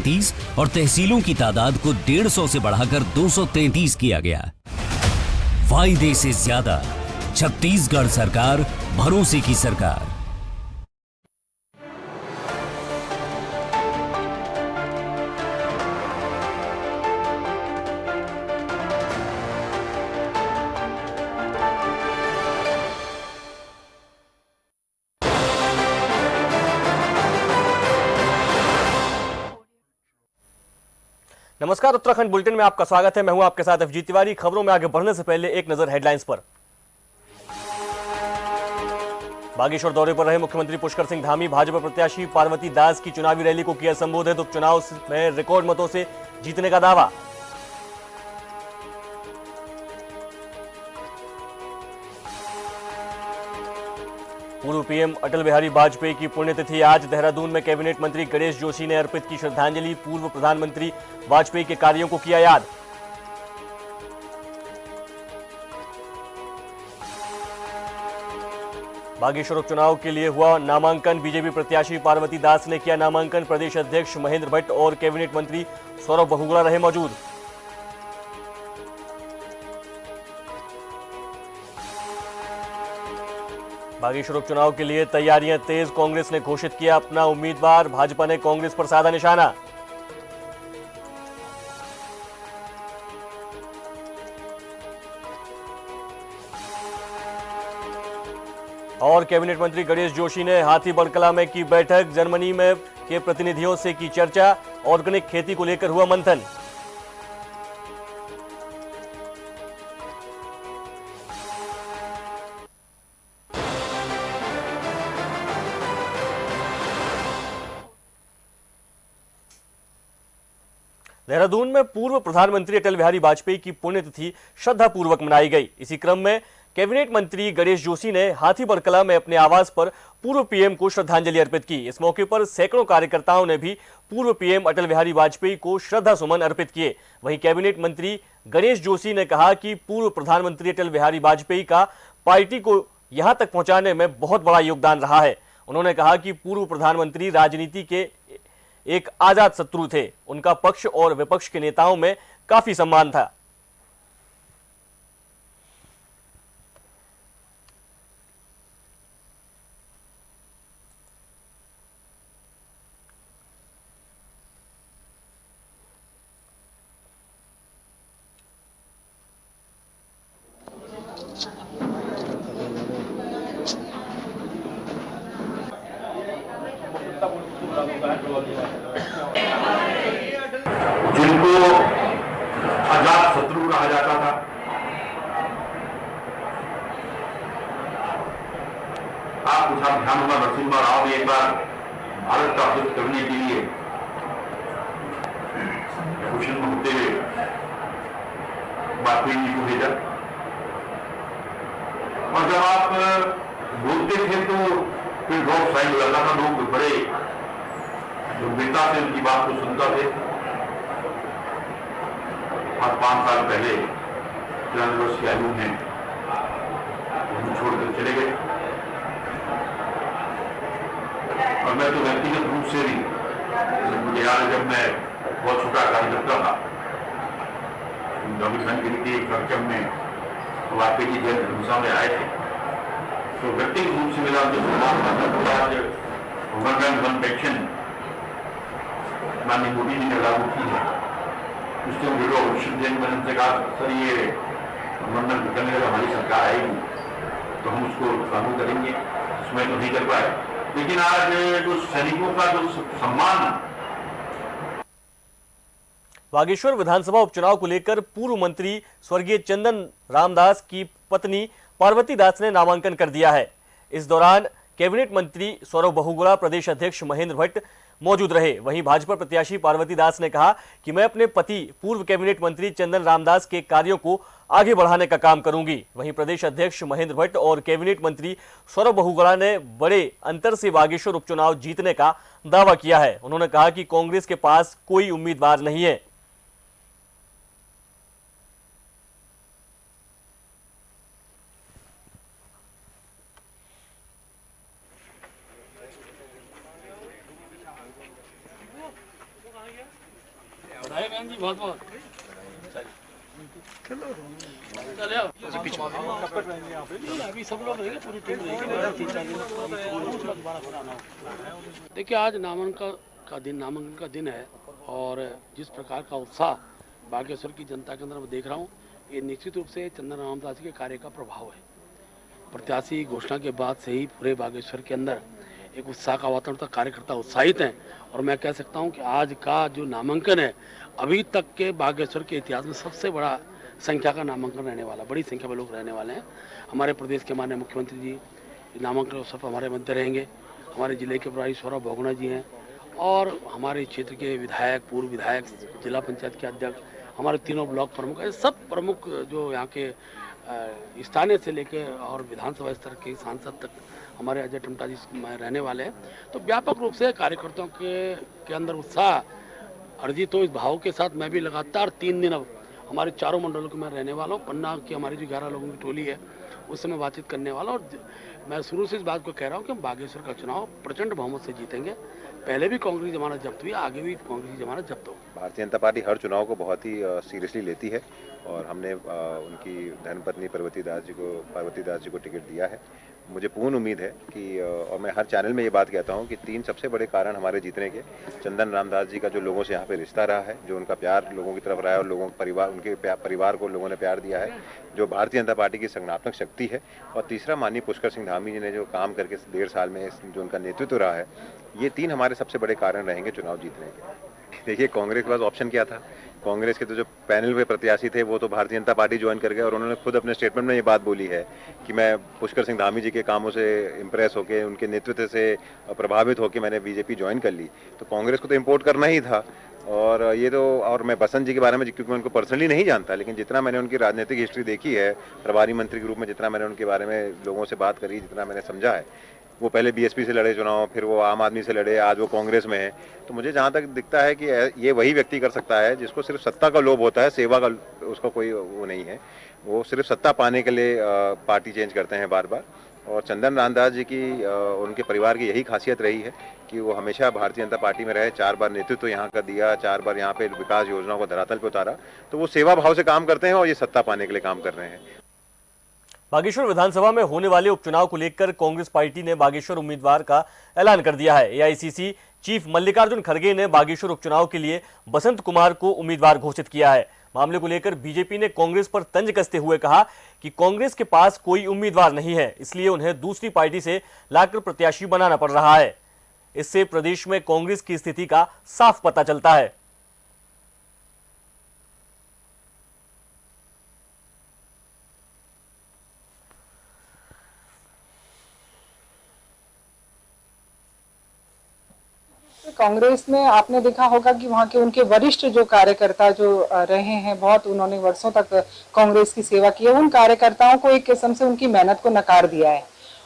233 और तहसीलों की तादाद को 150 से बढ़ाकर 233 किया गया। वायदे से ज्यादा, छत्तीसगढ़ सरकार, भरोसे की सरकार। नमस्कार, उत्तराखंड बुलेटिन में आपका स्वागत है। मैं हूं आपके साथ अभिजीत तिवारी। खबरों में आगे बढ़ने से पहले एक नजर हेडलाइंस पर। बागेश्वर दौरे पर रहे मुख्यमंत्री पुष्कर सिंह धामी। भाजपा प्रत्याशी पार्वती दास की चुनावी रैली को किया संबोधित। उपचुनाव में रिकॉर्ड मतों से जीतने का दावा। पूर्व पीएम अटल बिहारी वाजपेयी की पुण्यतिथि आज। देहरादून में कैबिनेट मंत्री गणेश जोशी ने अर्पित की श्रद्धांजलि। पूर्व प्रधानमंत्री वाजपेयी के कार्यों को किया याद। बागेश्वर उपचुनाव के लिए हुआ नामांकन। बीजेपी प्रत्याशी पार्वती दास ने किया नामांकन। प्रदेश अध्यक्ष महेंद्र भट्ट और कैबिनेट मंत्री सौरभ बहुगुणा रहे मौजूद। बागेश्वर उपचुनाव के लिए तैयारियां तेज। कांग्रेस ने घोषित किया अपना उम्मीदवार। भाजपा ने कांग्रेस पर साधा निशाना। और कैबिनेट मंत्री गणेश जोशी ने हाथीबड़कला में की बैठक। जर्मनी में के प्रतिनिधियों से की चर्चा। ऑर्गेनिक खेती को लेकर हुआ मंथन। देहरादून में पूर्व प्रधानमंत्री अटल बिहारी वाजपेयी की पुण्यतिथि श्रद्धापूर्वक मनाई गई। इसी क्रम में कैबिनेट मंत्री गणेश जोशी ने हाथीबड़कला में अपने आवास पर पूर्व पीएम को श्रद्धांजलि अर्पित की। इस मौके पर सैकड़ों कार्यकर्ताओं ने भी पूर्व पीएम अटल बिहारी वाजपेयी को श्रद्धा सुमन अर्पित किए। वहीं कैबिनेट मंत्री गणेश जोशी ने कहा कि पूर्व प्रधानमंत्री अटल बिहारी वाजपेयी का पार्टी को यहां तक पहुंचाने में बहुत बड़ा योगदान रहा है। उन्होंने कहा कि पूर्व प्रधानमंत्री राजनीति के एक आजाद शत्रु थे। उनका पक्ष और विपक्ष के नेताओं में काफी सम्मान था। जिनको आजाद शत्रु कहा जाता था, आपको ध्यान होगा नरसिम्हा राव ने एक बार भारत का हित करने के लिए कुशन में होते हुए वाजपेयी जी को भेजा। और जब आप बोलते थे तो फिर बहुत साइन हो जाता था। लोग बड़े गंभीरता से उनकी बात को सुनता थे। और 5 साल पहले 93 वर्ष की आयु में छोड़कर चले गए। और मैं तो व्यक्तिगत रूप से भी, मुझे याद है जब मैं बहुत छोटा कार्यकर्ता था, के एक कार्यक्रम में वाजपेयी जी जयंती में आए थे, तो व्यक्तिगत रूप से मेरा वन पेंशन माननीय मोदी जी ने लागू की है। उसके मैंने उनसे कहा सर ये मंडन करने का हमारी सरकार आएगी तो हम उसको लागू करेंगे। उसमें तो नहीं कर पाए, लेकिन आज जो सैनिकों का जो सम्मान। बागेश्वर विधानसभा उपचुनाव को लेकर पूर्व मंत्री स्वर्गीय चंदन रामदास की पत्नी पार्वती दास ने नामांकन कर दिया है। इस दौरान कैबिनेट मंत्री सौरभ बहुगुणा, प्रदेश अध्यक्ष महेंद्र भट्ट मौजूद रहे। वहीं भाजपा प्रत्याशी पार्वती दास ने कहा कि मैं अपने पति पूर्व कैबिनेट मंत्री चंदन रामदास के कार्यों को आगे बढ़ाने का काम करूंगी। वहीं प्रदेश अध्यक्ष महेंद्र भट्ट और कैबिनेट मंत्री सौरभ बहुगुणा ने बड़े अंतर से बागेश्वर उपचुनाव जीतने का दावा किया है। उन्होंने कहा कि कांग्रेस के पास कोई उम्मीदवार नहीं है। बधाई बहन जी, बहुत बहुत। अभी सब लोग रहेंगे, पूरी टीम रहेगी, 3-4 दिन दोबारा फिर आना होगा। देखिए, आज नामांकन का दिन है और जिस प्रकार का उत्साह बागेश्वर की जनता के अंदर मैं देख रहा हूँ, ये निश्चित रूप से चंदन रामदास के कार्य का प्रभाव है। प्रत्याशी घोषणा के बाद से ही पूरे बागेश्वर के अंदर एक उत्साह का वातावरण था, कार्यकर्ता उत्साहित हैं और मैं कह सकता हूं कि आज का जो नामांकन है अभी तक के बागेश्वर के इतिहास में सबसे बड़ा संख्या का नामांकन रहने वाला, बड़ी संख्या में लोग रहने वाले हैं। हमारे प्रदेश के माननीय मुख्यमंत्री जी नामांकन अवसर पर हमारे मध्य रहेंगे, हमारे जिले के प्रभारी सौरभ बहुगुणा जी हैं और हमारे क्षेत्र के विधायक, पूर्व विधायक, जिला पंचायत के अध्यक्ष, हमारे तीनों ब्लॉक प्रमुख, सब प्रमुख जो यहाँ के स्थानीय से लेकर और विधानसभा स्तर के सांसद तक हमारे अजय टमटा जी रहने वाले हैं। तो व्यापक रूप से कार्यकर्ताओं के अंदर उत्साह अर्जित हो, इस भाव के साथ मैं भी लगातार 3 दिन अब हमारे चारों मंडलों के मैं रहने वाला हूँ। पन्ना की हमारी जो 11 लोगों की टोली है उससे मैं बातचीत करने वाला हूँ और मैं शुरू से इस बात को कह रहा हूँ कि हम बागेश्वर का चुनाव प्रचंड बहुमत से जीतेंगे। पहले भी कांग्रेस जमानत जब्त हुई, आगे भी कांग्रेस जमानत जब्त होगी। भारतीय जनता पार्टी हर चुनाव को बहुत ही सीरियसली लेती है और हमने उनकी धर्मपत्नी पार्वती दास जी को टिकट दिया है। मुझे पूर्ण उम्मीद है कि और मैं हर चैनल में ये बात कहता हूँ कि 3 सबसे बड़े कारण हमारे जीतने के, चंदन रामदास जी का जो लोगों से यहाँ पे रिश्ता रहा है, जो उनका प्यार लोगों की तरफ रहा है और लोगों परिवार, उनके परिवार को लोगों ने प्यार दिया है, जो भारतीय जनता पार्टी की संगठनात्मक शक्ति है, और तीसरा माननीय पुष्कर सिंह धामी जी ने जो काम करके 1.5 साल में जो उनका नेतृत्व रहा है, ये 3 हमारे सबसे बड़े कारण रहेंगे चुनाव जीतने के। देखिए, कांग्रेस के पास ऑप्शन क्या था? कांग्रेस के तो जो पैनल पे प्रत्याशी थे वो तो भारतीय जनता पार्टी ज्वाइन कर गए और उन्होंने खुद अपने स्टेटमेंट में ये बात बोली है कि मैं पुष्कर सिंह धामी जी के कामों से इम्प्रेस होकर, उनके नेतृत्व से प्रभावित होकर मैंने बीजेपी ज्वाइन कर ली। तो कांग्रेस को तो इम्पोर्ट करना ही था। और ये तो, और मैं बसंत जी के बारे में क्योंकि मैं उनको पर्सनली नहीं जानता, लेकिन जितना मैंने उनकी राजनीतिक हिस्ट्री देखी है, प्रभारी मंत्री के रूप में जितना मैंने उनके बारे में लोगों से बात करी, जितना मैंने समझा है, वो पहले बीएसपी से लड़े चुनाव, फिर वो आम आदमी से लड़े, आज वो कांग्रेस में है। तो मुझे जहाँ तक दिखता है कि ये वही व्यक्ति कर सकता है जिसको सिर्फ सत्ता का लोभ होता है, सेवा का उसका कोई वो नहीं है। वो सिर्फ सत्ता पाने के लिए पार्टी चेंज करते हैं बार बार। और चंदन रामदास जी की उनके परिवार की यही खासियत रही है कि वो हमेशा भारतीय जनता पार्टी में रहे, 4 बार नेतृत्व यहाँ का दिया, 4 बार यहाँ पे विकास योजनाओं को धरातल पे उतारा। तो वो सेवा भाव से काम करते हैं और ये सत्ता पाने के लिए काम कर रहे हैं। बागेश्वर विधानसभा में होने वाले उपचुनाव को लेकर कांग्रेस पार्टी ने बागेश्वर उम्मीदवार का ऐलान कर दिया है। एआईसीसी चीफ मल्लिकार्जुन खड़गे ने बागेश्वर उपचुनाव के लिए बसंत कुमार को उम्मीदवार घोषित किया है। मामले को लेकर बीजेपी ने कांग्रेस पर तंज कसते हुए कहा कि कांग्रेस के पास कोई उम्मीदवार नहीं है, इसलिए उन्हें दूसरी पार्टी से लाकर प्रत्याशी बनाना पड़ रहा है। इससे प्रदेश में कांग्रेस की स्थिति का साफ पता चलता है। कांग्रेस में आपने देखा होगा कि वहाँ के उनके वरिष्ठ जो कार्यकर्ता जो रहे हैं, बहुत उन्होंने वर्षों तक कांग्रेस की सेवा की है, उन कार्यकर्ताओं को एक किस्म से उनकी मेहनत को नकार दिया है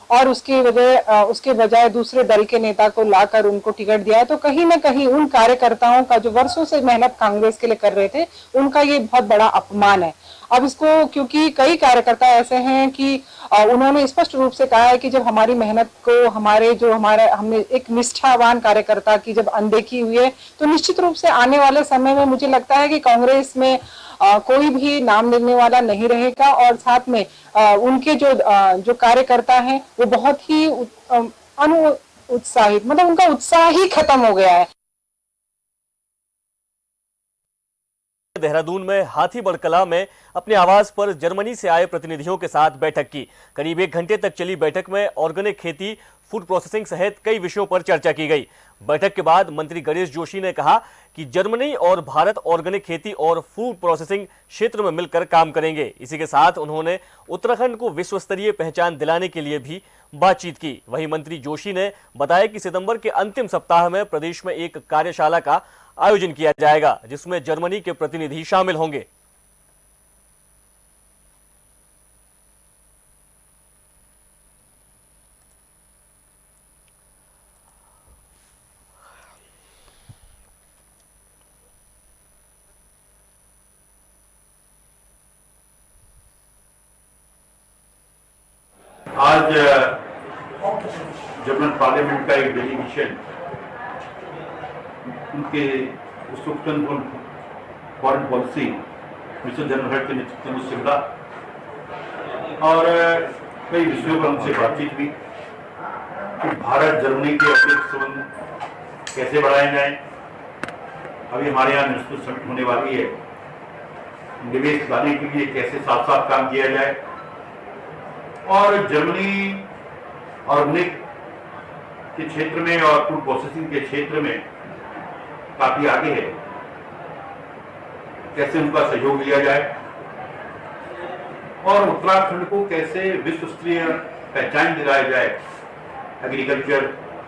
और उसके बजाय दूसरे दल के नेता को लाकर उनको टिकट दिया है। तो कहीं ना कहीं उन कार्यकर्ताओं का जो वर्षों से मेहनत कांग्रेस के लिए कर रहे थे, उनका ये बहुत बड़ा अपमान है। अब इसको, क्योंकि कई कार्यकर्ता ऐसे हैं कि उन्होंने स्पष्ट रूप से कहा है कि जब हमारी मेहनत को हमने एक निष्ठावान कार्यकर्ता की जब अनदेखी हुई है, तो निश्चित रूप से आने वाले समय में मुझे लगता है कि कांग्रेस में कोई भी नाम लेने वाला नहीं रहेगा और साथ में उनके जो कार्यकर्ता हैं वो बहुत ही उत्साहित, मतलब उनका उत्साह ही खत्म हो गया है। देहरादून में हाथीबड़ कला में अपने आवास पर जर्मनी से आए प्रतिनिधियों के साथ बैठक की। करीब 1 घंटे तक चली बैठक में ऑर्गेनिक खेती, फूड प्रोसेसिंग सहित कई विषयों पर चर्चा की गई। बैठक के बाद मंत्री गणेश जोशी ने कहा कि जर्मनी और भारत ऑर्गेनिक खेती और फूड प्रोसेसिंग क्षेत्र में मिलकर काम करेंगे। इसी के साथ उन्होंने उत्तराखंड को विश्व स्तरीय पहचान दिलाने के लिए भी बातचीत की। वहीं मंत्री जोशी ने बताया कि सितंबर के अंतिम सप्ताह में प्रदेश में एक कार्यशाला का आयोजन किया जाएगा, जिसमें जर्मनी के प्रतिनिधि शामिल होंगे। आज जर्मन पार्लियामेंट का एक डेलीगेशन उनके उस उपकरण फॉरेन पॉलिसी मिस्टर जनरल के नेतृत्व में मुझसे मिला और कई विषयों पर हमसे बातचीत हुई कि भारत जर्मनी के अतिरिक्त संबंध कैसे बढ़ाए जाएं। अभी हमारे यहाँ नेशनल समिट होने वाली है, निवेश लाने के लिए कैसे साथ साथ काम किया जाए। और जर्मनी ऑर्गेनिक के क्षेत्र में और फूड प्रोसेसिंग के क्षेत्र में काफी आगे है, कैसे उनका सहयोग लिया जाए और उत्तराखंड को कैसे विश्व स्तरीय पहचान दिलाया जाए एग्रीकल्चर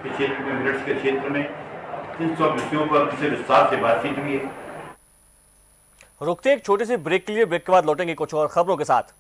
के क्षेत्र में, मिलेट्स के क्षेत्र में। इन सब विषयों पर उनसे विस्तार से बातचीत हुई है। रुकते हैं एक छोटे से ब्रेक के लिए, ब्रेक के बाद लौटेंगे कुछ और खबरों के साथ।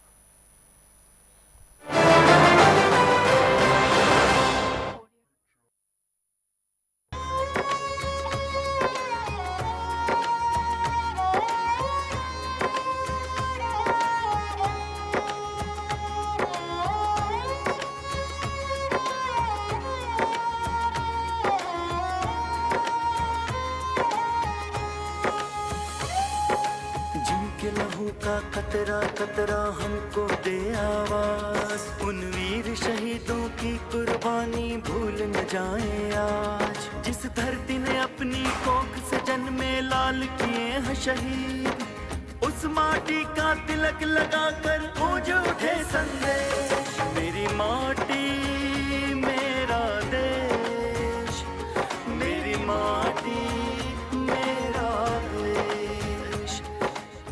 कतरा कतरा हमको दे आवाज, उन वीर शहीदों की कुर्बानी भूल न जाए आज। जिस धरती ने अपनी कोख से जन्मे लाल किए हैं शहीद, उस माटी का तिलक लगाकर गूंज उठे संदेश, मेरी माटी मेरा देश, मेरी माटी मेरा देश।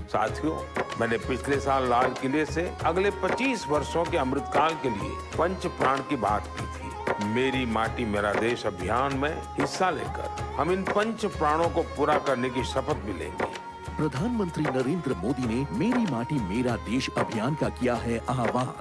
साथियों, मैंने पिछले साल लाल किले से अगले 25 वर्षों के अमृतकाल के लिए पंच प्राण की बात की थी। मेरी माटी मेरा देश अभियान में हिस्सा लेकर हम इन पंच प्राणों को पूरा करने की शपथ भी लेंगे। प्रधानमंत्री नरेंद्र मोदी ने मेरी माटी मेरा देश अभियान का किया है आह्वान।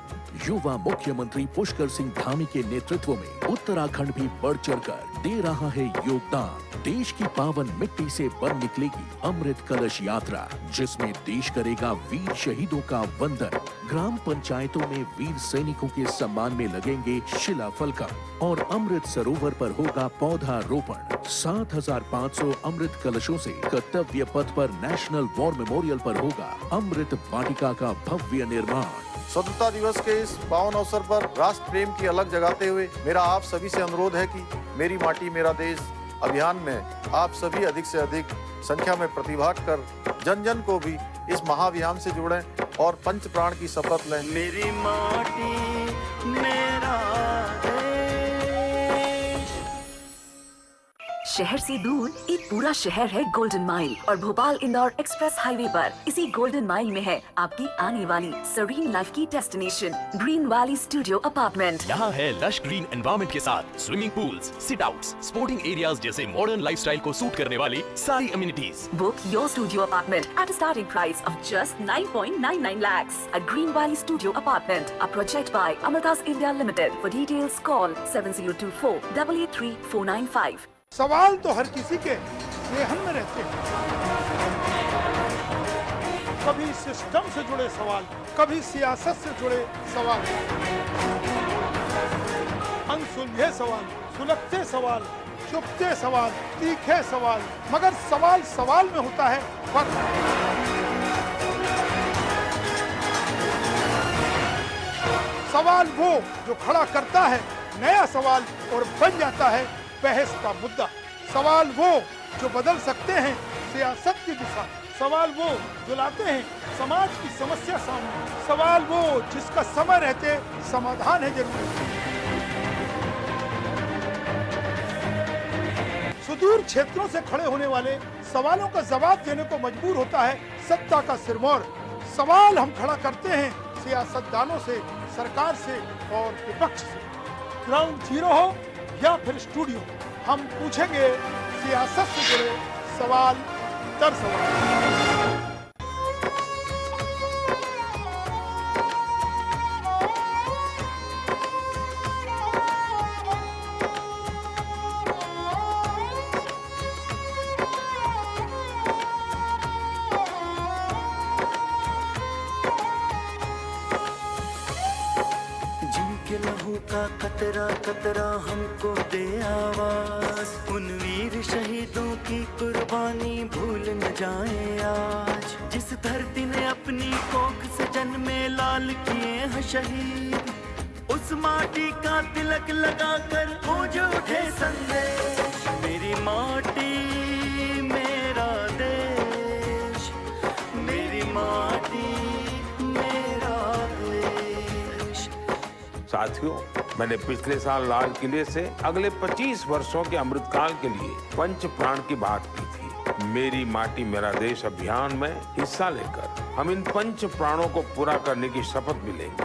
युवा मुख्यमंत्री पुष्कर सिंह धामी के नेतृत्व में उत्तराखंड भी बढ़ चढ़कर दे रहा है योगदान। देश की पावन मिट्टी से बन निकलेगी अमृत कलश यात्रा, जिसमें देश करेगा वीर शहीदों का वंदन। ग्राम पंचायतों में वीर सैनिकों के सम्मान में लगेंगे शिलाफलक और अमृत सरोवर पर होगा पौधारोपण। 7500 अमृत कलशों से कर्तव्य पथ पर नेशनल वॉर मेमोरियल पर होगा अमृत वाटिका का भव्य निर्माण। स्वतंत्रता दिवस के इस पावन अवसर पर राष्ट्र प्रेम की अलग जगाते हुए मेरा आप सभी से अनुरोध है कि मेरी माटी मेरा देश अभियान में आप सभी अधिक से अधिक संख्या में प्रतिभाग कर जन जन को भी इस महाअभियान से जोड़ें और पंच प्राण की शपथ लें। मेरी माटी मेरा देश। शहर से दूर एक पूरा शहर है गोल्डन माइल, और भोपाल इंदौर एक्सप्रेस हाईवे पर इसी गोल्डन माइल में है आपकी आने वाली सरीन लाइफ की destination green valley studio apartment. यहाँ है लश ग्रीन एनवायरनमेंट के साथ swimming pools, sit outs, sporting areas जैसे मॉडर्न लाइफस्टाइल को सूट करने वाली सारी amenities. Book your studio apartment at a starting price of just 9.99 lakhs at Green Valley Studio Apartment, a project by Amartas India Limited. For details, call 7024 883 495. सवाल तो हर किसी के जेहन में रहते हैं, कभी सिस्टम से जुड़े सवाल, कभी सियासत से जुड़े सवाल, अनसुलझे सवाल, सुलझते सवाल, चुपते सवाल, तीखे सवाल, मगर सवाल सवाल में होता है फर्क। सवाल वो जो खड़ा करता है नया सवाल और बन जाता है बहस का मुद्दा। सवाल वो जो बदल सकते हैं सियासत की दिशा। सवाल वो जो लाते हैं समाज की समस्या सामने। सवाल वो जिसका समय रहते समाधान है जरूरी। सुदूर क्षेत्रों से खड़े होने वाले सवालों का जवाब देने को मजबूर होता है सत्ता का सिरमौर। सवाल हम खड़ा करते हैं सियासतदानों से, सरकार से और विपक्ष से। ग्राउंड जीरो हो या फिर स्टूडियो, हम पूछेंगे सियासत से जुड़े सवाल दर सवाल। का कतरा कतरा हमको दे आवाज, उन वीर शहीदों की कुर्बानी भूल न जाए आज। धरती ने अपनी कोख से जन्मे लाल किए हैं शहीद, उस माटी का तिलक लगाकर गूंज उठे संदेश, मेरी माटी मेरा देश, मेरी माटी मेरा देश। साथियों, मैंने पिछले साल लाल किले से अगले 25 वर्षों के अमृतकाल के लिए पंच प्राण की बात की थी। मेरी माटी मेरा देश अभियान में हिस्सा लेकर हम इन पंच प्राणों को पूरा करने की शपथ भी लेंगे।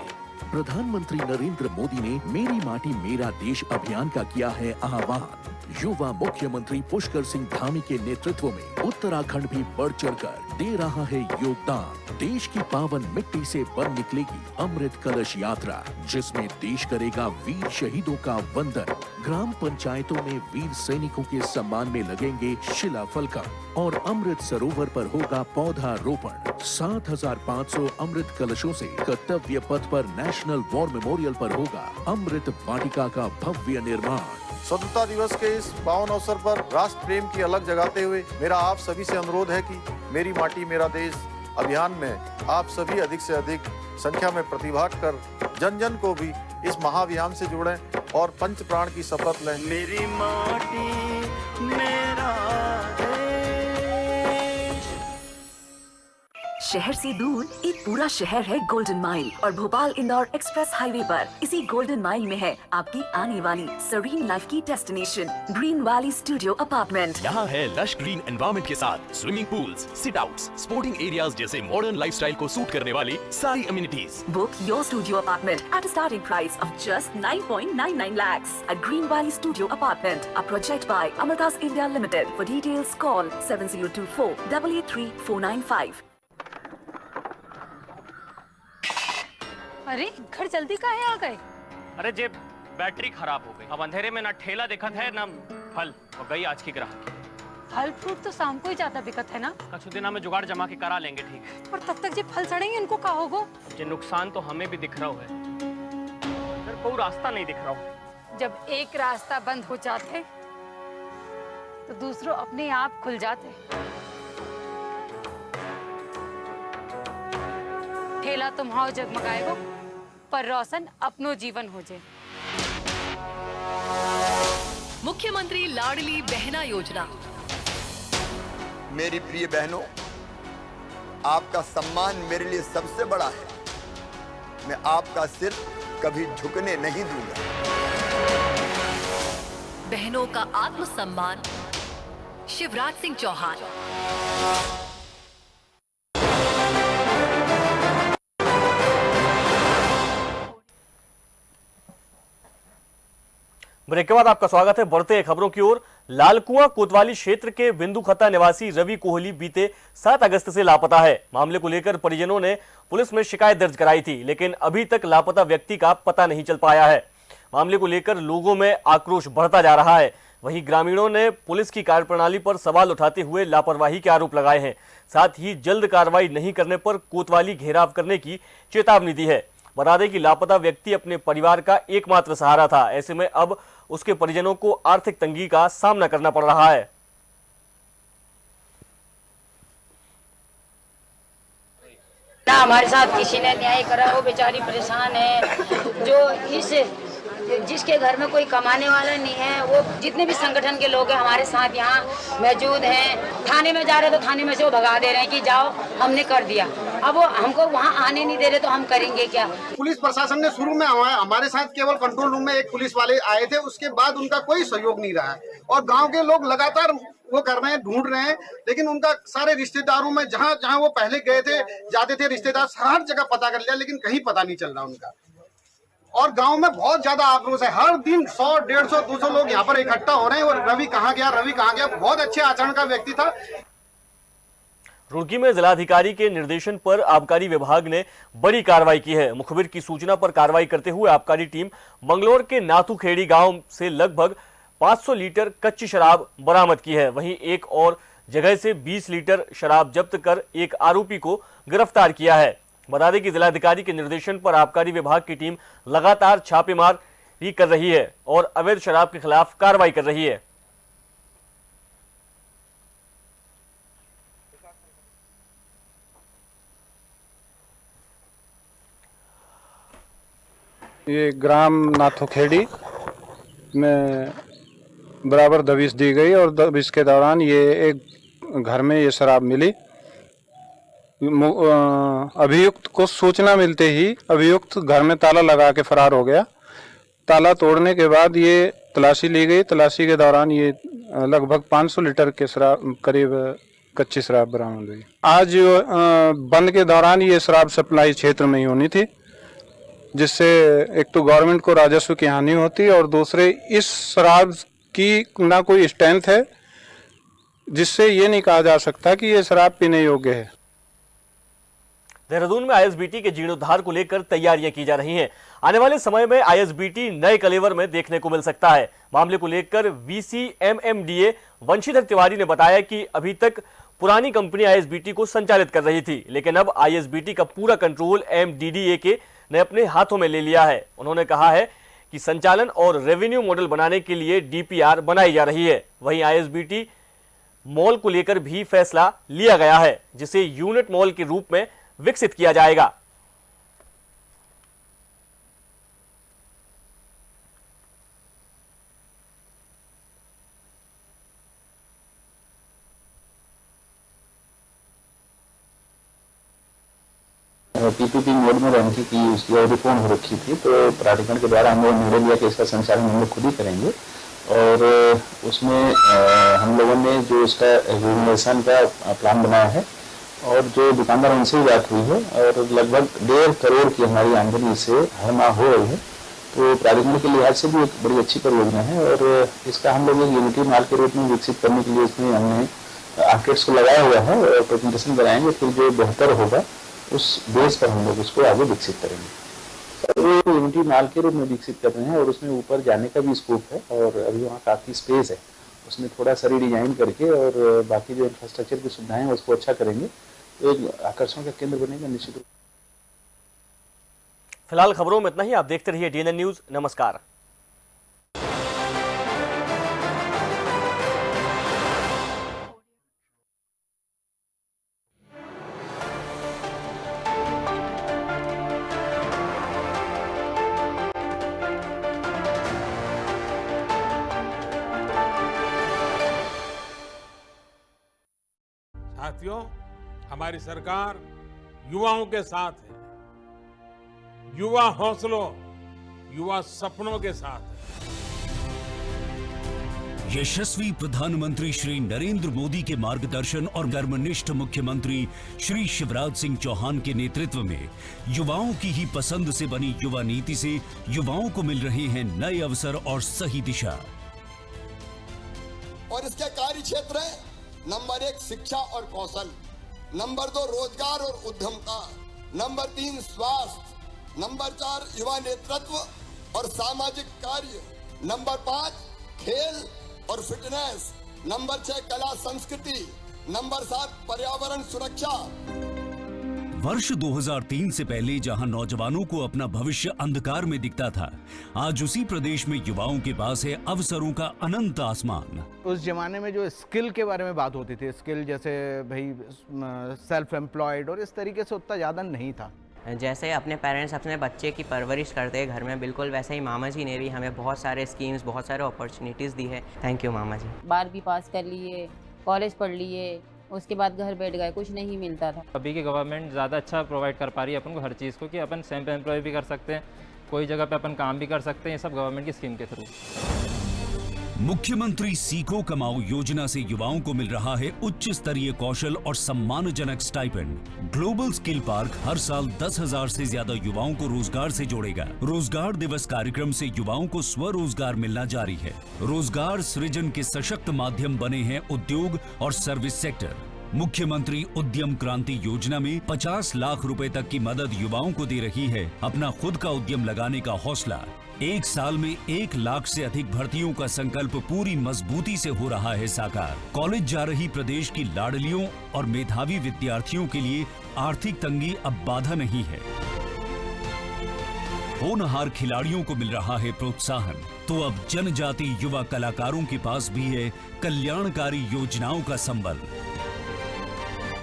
प्रधानमंत्री नरेंद्र मोदी ने मेरी माटी मेरा देश अभियान का किया है आह्वान। युवा मुख्यमंत्री पुष्कर सिंह धामी के नेतृत्व में उत्तराखंड भी बढ़ चढ़कर दे रहा है योगदान। देश की पावन मिट्टी से बन निकलेगी अमृत कलश यात्रा, जिसमें देश करेगा वीर शहीदों का वंदन। ग्राम पंचायतों में वीर सैनिकों के सम्मान में लगेंगे शिलाफलकम और अमृत सरोवर पर होगा पौधारोपण। 7500 अमृत कलशों से कर्तव्य पथ पर नेशनल वॉर मेमोरियल पर होगा अमृत वाटिका का भव्य निर्माण। स्वतंत्रता दिवस के इस पावन अवसर पर राष्ट्र प्रेम की अलग जगाते हुए मेरा आप सभी से अनुरोध है कि मेरी माटी मेरा देश अभियान में आप सभी अधिक से अधिक संख्या में प्रतिभाग कर जन जन को भी इस महाअभियान से जोड़ें और पंच प्राण की शपथ लें। मेरी माटी मेरा शहर से दूर एक पूरा शहर है गोल्डन माइल और भोपाल इंदौर एक्सप्रेस हाईवे पर इसी गोल्डन माइल में है आपकी आने वाली सरीन लाइफ की destination green valley studio apartment. यहाँ है लश ग्रीन एनवायरनमेंट के साथ swimming pools, sit outs, sporting areas जैसे मॉडर्न लाइफस्टाइल को सूट करने वाली सारी amenities. Book your studio apartment at a starting price of just 9.99 lakhs at Green Valley Studio Apartment, a project by Amartas India Limited. For details, call 7024 883 495. अरे घर जल्दी काहे आ गए? अरे जे बैटरी खराब हो गई, अब अंधेरे में ना ठेला दिखत है ना फल, और गई आज की ग्राहक। फल फ्रूट तो शाम को ही ज्यादा बिकत है ना? कुछ दिना में जुगाड़ जमा के करा लेंगे, ठीक है। पर तब तक जे फल सड़ेंगे इनको का होगो? ये नुकसान तो हमें भी दिख रहा है, कोई रास्ता नहीं दिख रहा हो। जब एक रास्ता बंद हो जाते तो दूसरों अपने आप खुल जाते। ठेला तुम्हारा जगमगाएगो पर रोशन अपनो जीवन हो जाए। मुख्यमंत्री लाडली बहना योजना। मेरी प्रिय बहनों, आपका सम्मान मेरे लिए सबसे बड़ा है। मैं आपका सिर कभी झुकने नहीं दूंगा। बहनों का आत्मसम्मान, शिवराज सिंह चौहान। ब्रेक के बाद आपका स्वागत है। बढ़ते हैं खबरों की ओर। लालकुआं कोतवाली क्षेत्र के बिंदु खत्ता निवासी रवि कोहली बीते 7 अगस्त से लापता है। मामले को लेकर परिजनों ने पुलिस में शिकायत दर्ज कराई थी, लेकिन अभी तक लापता व्यक्ति का पता नहीं चल पाया है। मामले को लेकर लोगों में आक्रोश बढ़ता जा रहा है। वहीं ग्रामीणों ने पुलिस की कार्यप्रणाली पर सवाल उठाते हुए लापरवाही के आरोप लगाए हैं। साथ ही जल्द कार्रवाई नहीं करने पर कोतवाली घेराव करने की चेतावनी दी है। बता दें कि लापता व्यक्ति अपने परिवार का एकमात्र सहारा था। ऐसे में अब उसके परिजनों को आर्थिक तंगी का सामना करना पड़ रहा है। ना हमारे साथ किसी ने न्याय करा, वो बेचारी परेशान है। जो जिसके घर में कोई कमाने वाला नहीं है, वो जितने भी संगठन के लोग हैं हमारे साथ यहाँ मौजूद हैं। थाने में जा रहे तो थाने में से वो भगा दे रहे हैं कि जाओ हमने कर दिया। अब वो हमको वहाँ आने नहीं दे रहे तो हम करेंगे क्या? पुलिस प्रशासन ने शुरू में हमारे साथ केवल कंट्रोल रूम में एक पुलिस वाले आए थे, उसके बाद उनका कोई सहयोग नहीं रहा है और गाँव के लोग लगातार वो कर रहे हैं, ढूंढ रहे हैं, लेकिन उनका सारे रिश्तेदारों में जहाँ जहाँ वो पहले गए थे, जाते थे रिश्तेदार, हर जगह पता कर लिया, लेकिन कहीं पता नहीं चल रहा उनका। और गांव में बहुत ज्यादा आक्रोश है। हर दिन 100, 150, 200 लोग यहाँ पर इकट्ठा हो रहे हैं। और रवि कहाँ गया, रवि कहाँ गया? बहुत अच्छे आचरण का व्यक्ति था। रुड़की में जिलाधिकारी के निर्देशन पर आबकारी विभाग ने बड़ी कार्रवाई की है। मुखबिर की सूचना पर कार्रवाई करते हुए आबकारी टीम मंगलोर के नाथुखेड़ी गांव से लगभग 500 लीटर कच्ची शराब बरामद की है। वहीं एक और जगह से 20 लीटर शराब जब्त कर एक आरोपी को गिरफ्तार किया है। बता दें कि जिलाधिकारी के निर्देशन पर आबकारी विभाग की टीम लगातार छापेमारी कर रही है और अवैध शराब के खिलाफ कार्रवाई कर रही है। ये ग्राम नाथोखेड़ी में बराबर दबिश दी गई और दबिश के दौरान ये एक घर में ये शराब मिली। अभियुक्त को सूचना मिलते ही अभियुक्त घर में ताला लगा के फरार हो गया। ताला तोड़ने के बाद ये तलाशी ली गई। तलाशी के दौरान ये लगभग 500 लीटर के शराब करीब कच्ची शराब बरामद हुई। आज बंद के दौरान ये शराब सप्लाई क्षेत्र में ही होनी थी, जिससे एक तो गवर्नमेंट को राजस्व की हानि होती और दूसरे इस शराब की ना कोई स्ट्रेंथ है, जिससे ये नहीं कहा जा सकता कि ये शराब पीने योग्य है। देहरादून में आईएसबीटी के जीर्णोद्धार को लेकर तैयारियां की जा रही हैं। आने वाले समय में आईएसबीटी नए कलेवर में देखने को मिल सकता है। मामले को लेकर वीसी एमएमडीए वंशीधर तिवारी ने बताया कि अभी तक पुरानी कंपनी आईएसबीटी को संचालित कर रही थी, लेकिन अब आईएसबीटी का पूरा कंट्रोल एमडीडीए के ने अपने हाथों में ले लिया है। उन्होंने कहा है कि संचालन और रेवेन्यू मॉडल बनाने के लिए डीपीआर बनाई जा रही है। वहीं आईएसबीटी मॉल को लेकर भी फैसला लिया गया है, जिसे यूनिट मॉल के रूप में विकसित किया जाएगा। पीपीपी मोड में रहने की उसकी रिफॉर्म हो रखी थी, तो प्राधिकरण के द्वारा हम लोग निर्णय लिया कि इसका संचालन हम लोग खुद ही करेंगे और उसमें हम लोगों ने जो इसका रेगुलेशन का प्लान बनाया है और जो दुकानदार उनसे ही बात हुई है और लगभग 1.5 करोड़ की हमारी आमदनी इससे हर माह हो रही है। तो प्राधिकरण के लिहाज से भी एक बड़ी अच्छी परियोजना है और इसका हम लोग एक यूनिटी माल के रूप में विकसित करने के लिए इसमें हमने आर्किटेक्ट्स को लगाया हुआ है और प्रेजेंटेशन कराएंगे, फिर जो बेहतर होगा उस बेस पर हम लोग उसको आगे विकसित करेंगे। वो यूनिटी माल के रूप में विकसित कर रहे हैं और उसमें ऊपर जाने का भी स्कोप है और अभी वहाँ काफ़ी स्पेस है, उसमें थोड़ा सा रिडिजाइन करके और बाकी जो इंफ्रास्ट्रक्चर की सुविधाएं हैं उसको अच्छा करेंगे तो एक आकर्षण का केंद्र बनेगा निश्चित रूप। फिलहाल खबरों में इतना ही। आप देखते रहिए डीएनएन न्यूज। नमस्कार। साथियों, हमारी सरकार युवाओं के साथ है, युवा हौसलों, युवा सपनों के साथ है। यशस्वी प्रधानमंत्री श्री नरेंद्र मोदी के मार्गदर्शन और कर्मनिष्ठ मुख्यमंत्री श्री शिवराज सिंह चौहान के नेतृत्व में युवाओं की ही पसंद से बनी युवा नीति से युवाओं को मिल रहे हैं नए अवसर और सही दिशा। और इसके कार्य क्षेत्र है नंबर 1 शिक्षा और कौशल, नंबर 2 रोजगार और उद्यमता, नंबर 3 स्वास्थ्य, नंबर 4 युवा नेतृत्व और सामाजिक कार्य, नंबर 5 खेल और फिटनेस, नंबर 6 कला संस्कृति, नंबर 7 पर्यावरण सुरक्षा। वर्ष 2003 से पहले जहां नौजवानों को अपना भविष्य अंधकार में दिखता था, आज उसी प्रदेश में युवाओं के पास है अवसरों का अनंत आसमान। उस जमाने में जो स्किल के बारे में बात होती थी, स्किल जैसे भाई सेल्फ एम्प्लॉयड और इस तरीके से उतना ज़्यादा नहीं था। जैसे अपने पेरेंट्स अपने बच्चे की परवरिश करते हैं घर में, बिल्कुल वैसे ही मामा जी ने भी हमें बहुत सारे स्कीम्स, बहुत सारे अपॉर्चुनिटीज़ दी है। थैंक यू मामा जी। 12वीं पास कर लिए, कॉलेज पढ़ लिए, उसके बाद घर बैठ गए, कुछ नहीं मिलता था। अभी की गवर्नमेंट ज़्यादा अच्छा प्रोवाइड कर पा रही है अपन को हर चीज़ को, कि अपन सेल्फ एम्प्लॉय भी कर सकते हैं, कोई जगह पे अपन काम भी कर सकते हैं, ये सब गवर्नमेंट की स्कीम के थ्रू। मुख्यमंत्री सीखो कमाओ योजना से युवाओं को मिल रहा है उच्च स्तरीय कौशल और सम्मानजनक स्टाइपेंड। ग्लोबल स्किल पार्क हर साल 10,000 से ज्यादा युवाओं को रोजगार से जोड़ेगा। रोजगार दिवस कार्यक्रम से युवाओं को स्वरोजगार मिलना जारी है। रोजगार सृजन के सशक्त माध्यम बने हैं उद्योग और सर्विस सेक्टर। मुख्यमंत्री उद्यम क्रांति योजना में 50 लाख रुपए तक की मदद युवाओं को दे रही है अपना खुद का उद्यम लगाने का हौसला। एक साल में 1 लाख से अधिक भर्तियों का संकल्प पूरी मजबूती से हो रहा है साकार। कॉलेज जा रही प्रदेश की लाडलियों और मेधावी विद्यार्थियों के लिए आर्थिक तंगी अब बाधा नहीं है। होनहार खिलाड़ियों को मिल रहा है प्रोत्साहन, तो अब जनजाति युवा कलाकारों के पास भी है कल्याणकारी योजनाओं का संबल।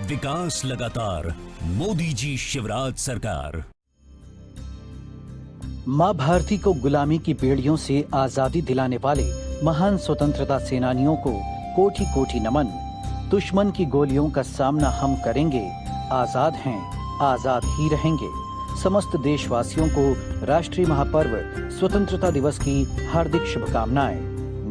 विकास लगातार, मोदी जी शिवराज सरकार। माँ भारती को गुलामी की बेड़ियों से आजादी दिलाने वाले महान स्वतंत्रता सेनानियों को कोटि कोटि नमन। दुश्मन की गोलियों का सामना हम करेंगे, आजाद हैं, आजाद ही रहेंगे। समस्त देशवासियों को राष्ट्रीय महापर्व स्वतंत्रता दिवस की हार्दिक शुभकामनाएं।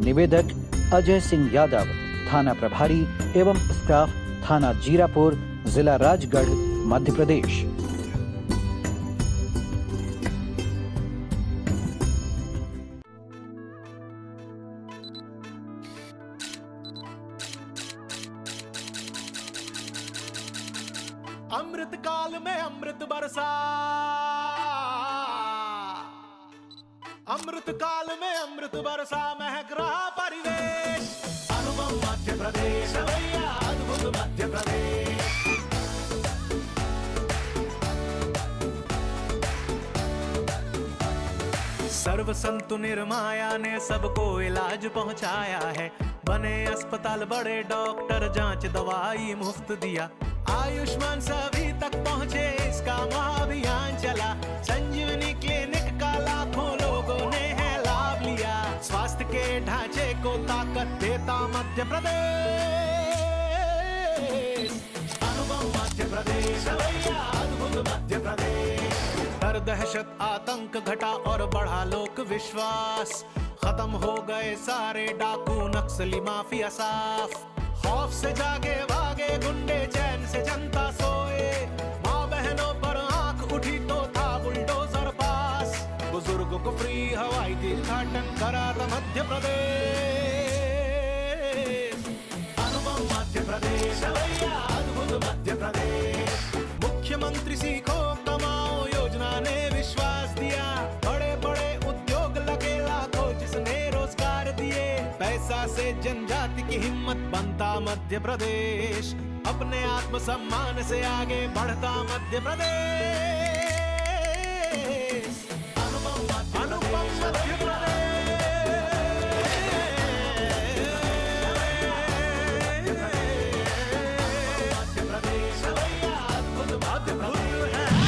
निवेदक अजय सिंह यादव, थाना प्रभारी एवं स्टाफ, थाना जीरापुर, जिला राजगढ़, मध्य प्रदेश। अमृत काल में अमृत बरसा, अमृत काल में अमृत बरसा, महक रहा परिवेश। अनुभव मध्य प्रदेश, भैया अद्भुत मध्य प्रदेश। सर्व संतु निर्माया ने सबको इलाज पहुंचाया है। बने अस्पताल, बड़े डॉक्टर, जांच दवाई मुफ्त दिया। आयुष्मान सभी तक पहुंचे, इसका महाअभियान चला। संजीवनी क्लिनिक का लाखों लोगों ने है लाभ लिया। स्वास्थ्य के ढांचे को ताकत देता मध्य प्रदेश। अनुभव मध्य प्रदेश, भैया अद्भुत मध्य प्रदेश। डर दहशत आतंक घटा और बढ़ा लोक विश्वास। खत्म हो गए सारे डाकू नक्सली माफिया साफ। खौफ से जागे भागे गुंडे, चैन से जनता सोए। माँ बहनों पर आंख उठी तो था बुलडोजर पास। बुजुर्गों को फ्री हवाई तीर्थाटन करा था मध्य प्रदेश। अनुभव मध्य प्रदेश, भैया अद्भुत मध्य प्रदेश। मुख्यमंत्री सीखो कमाओ योजना ने विश्वास दिया। बड़े बड़े उद्योग लगे लाखों, जिसने रोजगार दिए। पैसा से जनजाति की हिम्मत बनता मध्य प्रदेश। अपने आत्मसम्मान से आगे बढ़ता मध्य प्रदेश। अनुपम मध्य प्रदेश, भैया अद्भुत मध्य प्रदेश।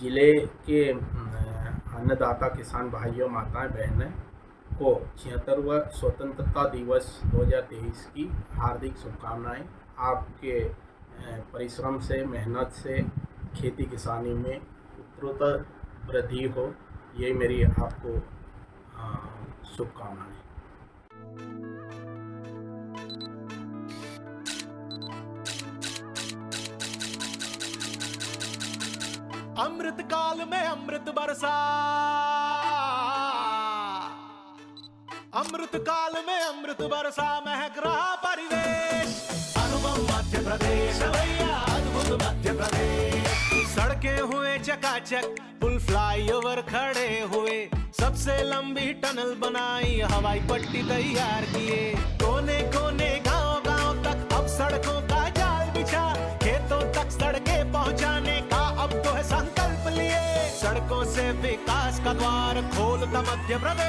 जिले के अन्नदाता किसान भाइयों, माताएं, बहनें को 76वां स्वतंत्रता दिवस 2023 की हार्दिक शुभकामनाएं। आपके परिश्रम से, मेहनत से खेती किसानी में उत्तरोत्तर वृद्धि हो, ये मेरी आपको शुभकामनाएं। अमृत काल में अमृत बरसा, अमृत काल में अमृत बरसा, महक रहा परिवेश। अनुभव मध्य प्रदेश, भैया अद्भुत मध्य प्रदेश। सड़कें हुए चकाचक, पुल फ्लाईओवर खड़े हुए। सबसे लंबी टनल बनाई, हवाई पट्टी तैयार किए। कोने कोने गांव गांव तक अब सड़कों का जाल बिछा। खेतों तक सड़कें पहुंचाने का अब तो है संकल्प लिए। सड़कों से विकास का द्वार खोलता मध्य प्रदेश।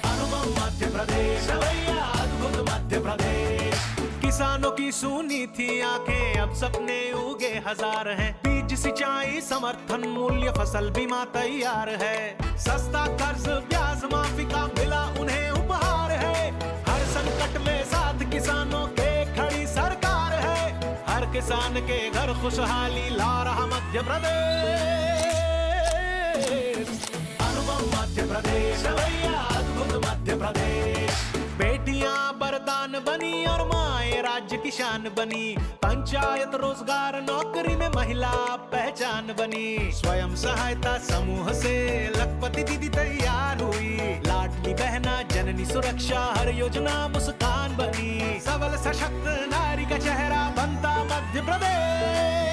अनुभव मध्य प्रदेश, भैया अद्भुत मध्य प्रदेश। किसानों की सूनी थी आंखें, अब सपने उगे हजार हैं। बीज सिंचाई समर्थन मूल्य, फसल बीमा तैयार है। सस्ता कर्ज ब्याज माफी का मिला उन्हें उपहार है। हर संकट में साथ किसानों के खड़ी सरकार है। हर किसान के घर खुशहाली ला रहा मध्य प्रदेश। अनुभव मध्य प्रदेश, भैया अद्भुत मध्य प्रदेश। बेटियां वरदान बनी और माएं राज्य की शान बनी। पंचायत रोजगार नौकरी में महिला पहचान बनी। स्वयं सहायता समूह से लखपति दीदी तैयार हुई। लाडली बहना जननी सुरक्षा, हर योजना मुस्कान बनी। सबल सशक्त नारी का चेहरा बनता मध्य प्रदेश।